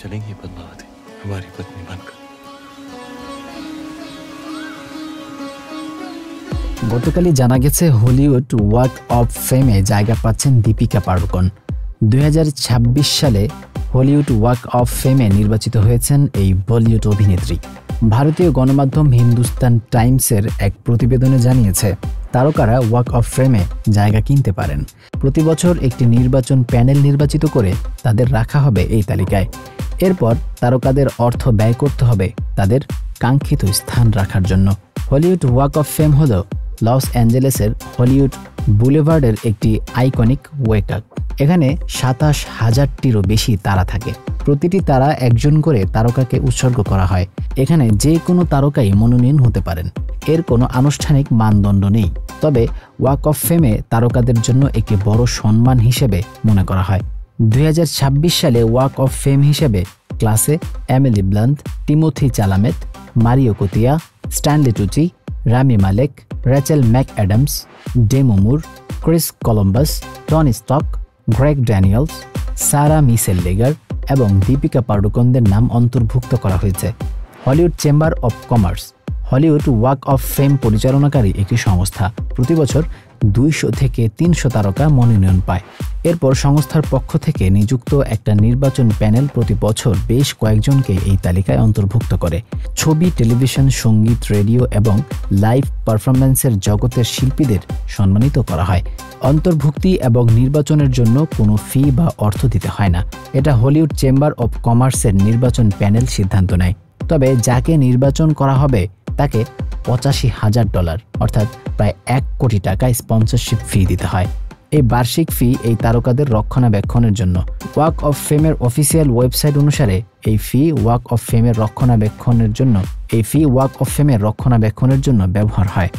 चलेंगी पद्मावती हमारी पत्नी बनकर। গতকালই জানা গেছে হলিউড ওয়াক অফ ফেমে জায়গা পাচ্ছেন দীপিকা পাড়ুকোন। 2026 সালে হলিউড ওয়াক অফ ফেমে নির্বাচিত হয়েছেন এই বলিউড অভিনেত্রী। ভারতীয় গণমাধ্যম হিন্দুস্তান টাইমসের এক প্রতিবেদনে জানিয়েছে তারকারা ওয়াক অফ ফেমে জায়গা কিনতে পারেন। প্রতি বছর একটি নির্বাচন প্যানেল নির্বাচিত করে তাদের রাখা হবে এই তালিকায়। এরপর তারকাদের অর্থ ব্যয় করতে হবে তাদের কাঙ্ক্ষিত স্থান রাখার জন্য। হলিউড ওয়াক অফ ফেম হল লস অ্যাঞ্জেলেসের হলিউড বুলেভার্ডের একটি আইকনিক ওয়াক। এখানে 27,000টিরও বেশি তারা থাকে। প্রতিটি তারা একজন করে তারকাকে উৎসর্গ করা হয়। এখানে যে কোনো তারকাই মনোনীত হতে পারেন। এর কোনো আনুষ্ঠানিক মানদণ্ড নেই, তবে ওয়াক অফ ফেমে তারকাদের জন্য একটি বড় সম্মান হিসেবে মনে করা হয়। 2026 সালে ওয়াক অফ ফেম হিসেবে ক্লাসে Emily Blunt, Timothée Chalamet, Marion Cotillard, Stanley Tucci, Rami Malek, Rachel McAdams, Demi Moore, Chris Columbus, Tony Stock, Greg Daniels, Sarah Michelle লেগার এবং দীপিকা পাড়ুকোনদের নাম অন্তর্ভুক্ত করা হয়েছে। Hollywood Chamber of Commerce Hollywood Walk of Fame পরিচালনাকারী একটি সংস্থা। প্রতি বছর 200 থেকে 300 তারকা মনোনয়ন পায়। এরপর সংস্থার পক্ষ থেকে নিযুক্ত একটা নির্বাচন প্যানেল প্রতি বছর বেশ কয়েকজনকে এই তালিকায় অন্তর্ভুক্ত করে। ছবি, টেলিভিশন, সঙ্গীত, রেডিও এবং লাইভ পারফরম্যান্সের জগতের শিল্পীদের সম্মানিত করা হয়। অন্তর্ভুক্তি এবং নির্বাচনের জন্য কোনো ফি বা অর্থ দিতে হয় না। এটা হলিউড চেম্বার অব কমার্সের নির্বাচন প্যানেল সিদ্ধান্ত নেয়। তবে যাকে নির্বাচন করা হবে তাকে $85,000 অর্থাৎ প্রায় 1 কোটি টাকা স্পন্সরশিপ ফি দিতে হয়। এই বার্ষিক ফি এই তারকাদের রক্ষণাবেক্ষণের জন্য। ওয়াক অফ ফেমের অফিসিয়াল ওয়েবসাইট অনুসারে এই ফি ওয়াক অফ ফেমের রক্ষণাবেক্ষণের জন্য ব্যবহার হয়।